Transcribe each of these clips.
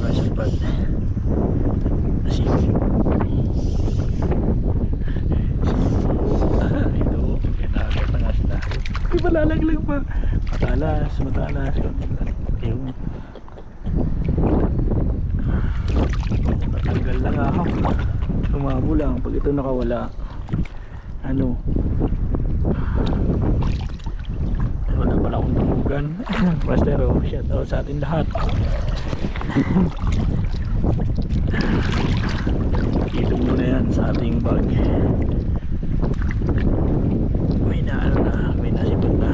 tayo sa lipad. Sipag. Ito, kinakot ang asda. Di ba lalaglag pa? Matalas, matalas. Ayun. Natanggal lang ako. Sumabo lang pag ito nakawala. Ano? Wala pala akong tumugan. Master, oh, shout out sa atin lahat. Ito muna yan sa ating bag. May naano na, may nasipot na.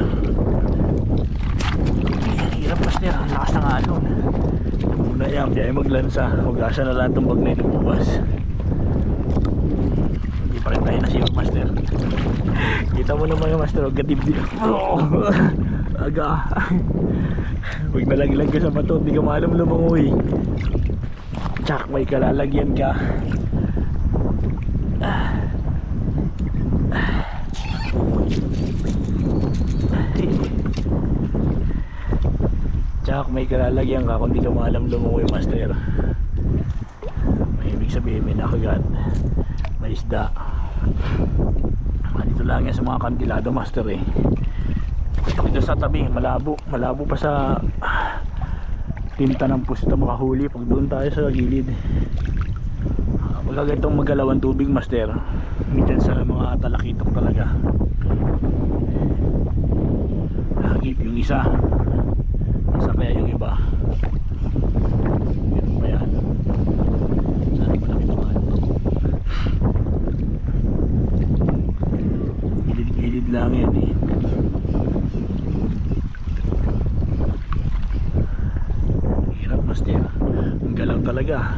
Hirap master, ang lakas ng alon. Ito muna yan, di ay maglansa. Hugasan na lang itong bag na ito bukas. Hindi pa rin tayo nasipot master. Kita mo naman yung master, gatib dito. Aga. Huwag nalaglag ka sa bato, hindi ka maalam lumangoy. Tsak, may kalalagyan ka. Tsak, may kalalagyan ka kung hindi ka maalam lumangoy master. May ibig sabihin, may nakagat, may isda. Dito lang yan sa mga kantilado master eh. Ito sa tabi, malabo pa sa tinta ng pusta makahuli pag doon tayo sa gilid. Pagka ganitong magalawan tubig master, minsan sa mga talakitok talaga. Hagip yung isa, nasa kaya yung iba. Ganun pa yan. Sana pa namin naman gilid lang yan eh. Hirap master, ang galaw talaga.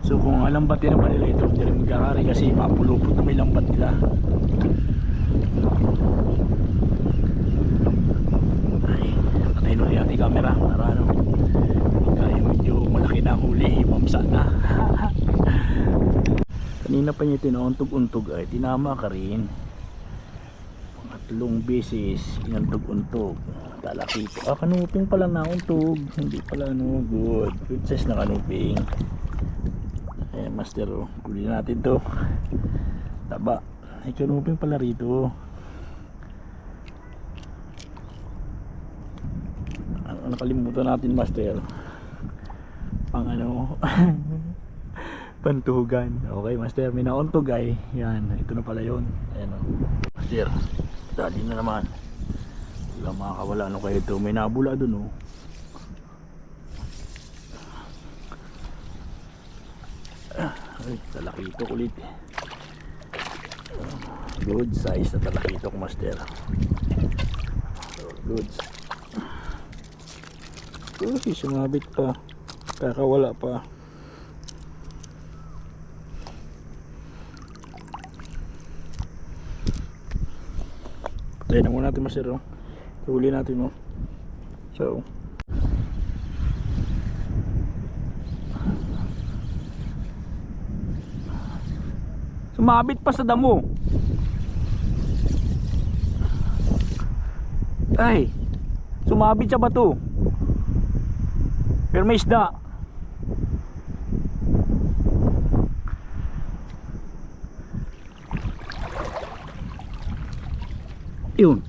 So kung alambatin naman nila ito, hindi rin magkakari kasi mapulupot na may lambat nila. Ay, patayin ulit natin camera para ano, kaya medyo malaki na huli, mamsa na. Kanina pa niya tinuuntog-untog ay tinama ka rin. Pangatlong beses inantog-untog. Talakito. Ah, kanuping pala nauntog. Hindi pala ano, good. Good size na kanuping. Eh, master, oh. Kunin natin to. Taba. Ay, kanuping pala rito. Ano, nakalimutan natin, master. Pang ano. Pantugan. Okay master, may nauntog ay. Yan, ito na pala yun. Ayan o. Master, dali na naman. Hindi lang makakawala ano kayo ito. May nabula dun o. Ay, talakitok ulit. Good size na talakitok master. Good. Uy, sumabit pa. Kakawala pa. Tayo na muna natin master, oh. Huli natin mo. So sumabit pa sa damo. Ay, sumabit sa bato. Pero may isda. Yun.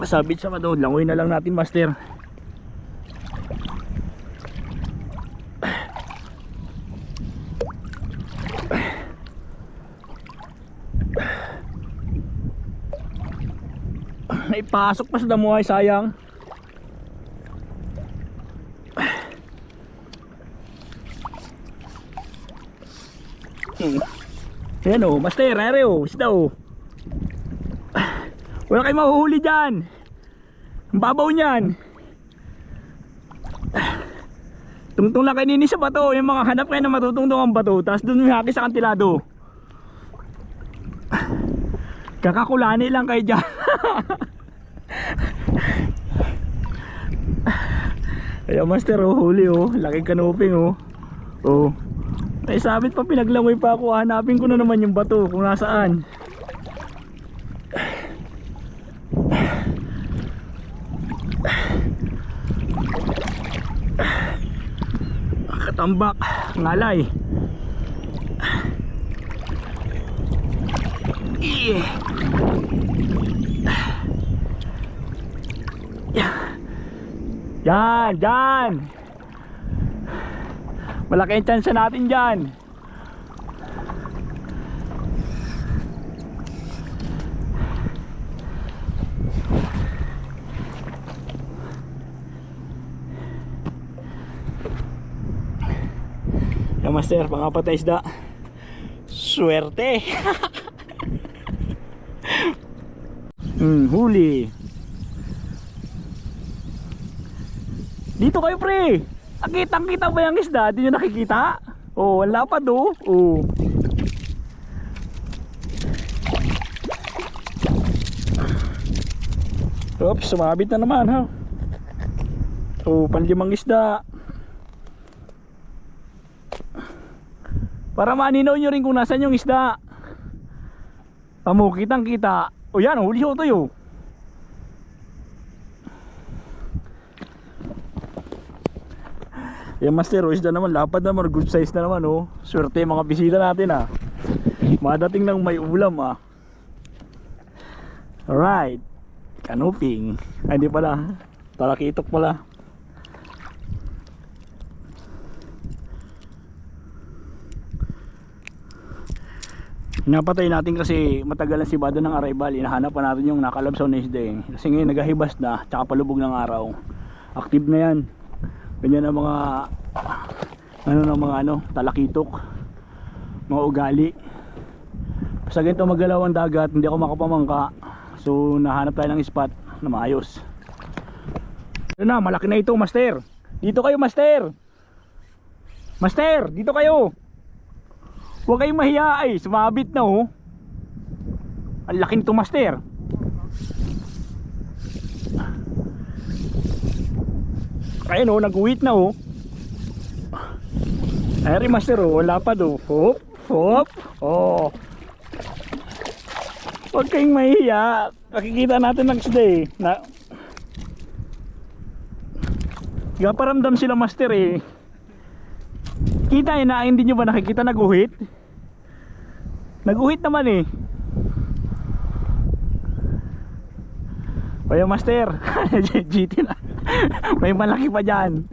Masabit sa bato. Langoy na lang natin master. Naipasok pa sa damo ay sayang. Ayan o, master, are o, isda o. Wala kayong mahuhuli dyan. Ang babaw nyan. Tungtong lang kayo nini sa bato. Yung mga hanap kayo na matutungtong ang bato, tapos dun may haki sa kantilado. Kakakulani lang kayo dyan. Ayan master o, huli o. Laking kanuping o. O, ay sabit pa, pinaglangoy pa ako. Hanapin ko na naman yung bato kung nasaan. tambak, ngalay. Yan, yan. Malaki ang chance natin dyan. Yan master, pangapatay isda. Swerte. Huli. Dito kayo pre. Kitang-kita ba yung isda? Di nyo nakikita? Oh, wala pa do. Oh. Oops, sumabit na naman ha. Oh, panlimang isda. Para maninaw nyo rin kung nasan yung isda. Amo, kitang-kita. O yan, huli ho tayo. Yan master, isda naman, lapad naman, good size na naman oh. Swerte mga bisita natin ah. Madating nang may ulam ah. Alright. Canoping. Ay, hindi pala. Talakitok pala. Napatay natin kasi matagal na sibado ng arrival. Hinahanap pa natin yung nakalabsaw na isda eh. Kasi ngayon naghahibas na, tsaka palubog ng araw. Active na yan. Ganyan ang mga talakitok, mga ugali. Sa ganito magalaw ang dagat, hindi ako makapamangka. So nahanap tayo ng spot na maayos. Yun na, malaki na ito master. Dito kayo master. Master, dito kayo. Huwag kayong mahiya ay, sumabit na oh. Ang laki nito master. Ayun oh, nag-uwit na oh. Ayun master oh, wala pa do. Hop, hop. Oh. Huwag kayong mahiya. Nakikita natin ng isda eh. Gaparamdam sila master eh. Kita eh na, hindi nyo ba nakikita nag-uhit? Nag-uhit naman eh. O yung master. GT na. May malaki pa dyan.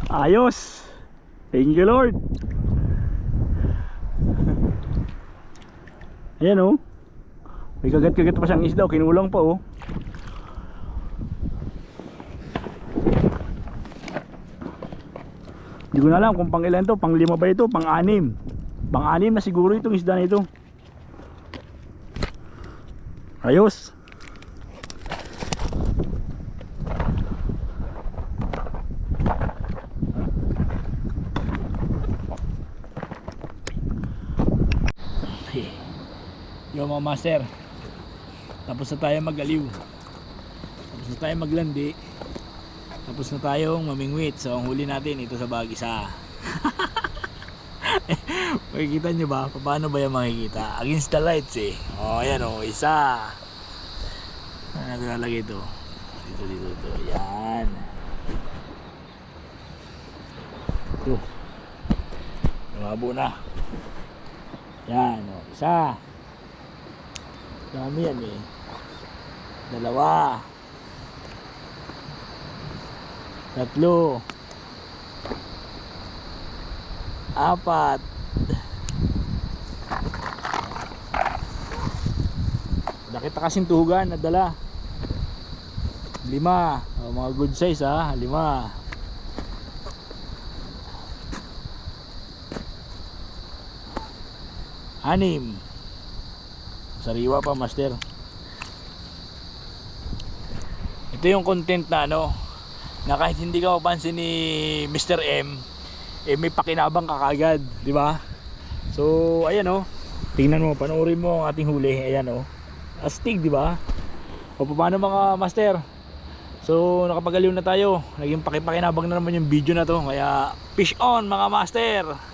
Ayos. Thank you Lord. Ayan oh. May kagat-kagat pa siyang isda. Kinulang pa oh. Hindi ko na alam kung pang ilan to. Pang 5 ba ito? Pang 6. Pang 6 na siguro itong isda na ito. Ayos. Yo mga master, tapos na tayo mag-aliw, tapos na tayo maglandi, tapos na tayong mamingwit. So ang huli natin ito sa Bagisa. Makikita nyo ba? Paano ba yung makikita? Against the lights eh. O ayan o, isa. Ano natin nalagay ito? Dito. Yan. Ito. Lumabo na. Yan o, isa. Dami yan eh. 2. 3. 4. Nakita kasing tuhugan na dala. 5. Oh, mga good size ha. 5. 6. Sariwa pa master. Ito yung content na na kahit hindi ka mapansin ni Mr. M, eh may pakinabang ka kagad, di ba? So ayan oh. Tingnan mo, panoorin mo ang ating huli. Ayan oh. Astig, di ba? O paano mga master? So nakapagaliw na tayo. Naging pakipakinabang na naman yung video na to. Kaya fish on mga master.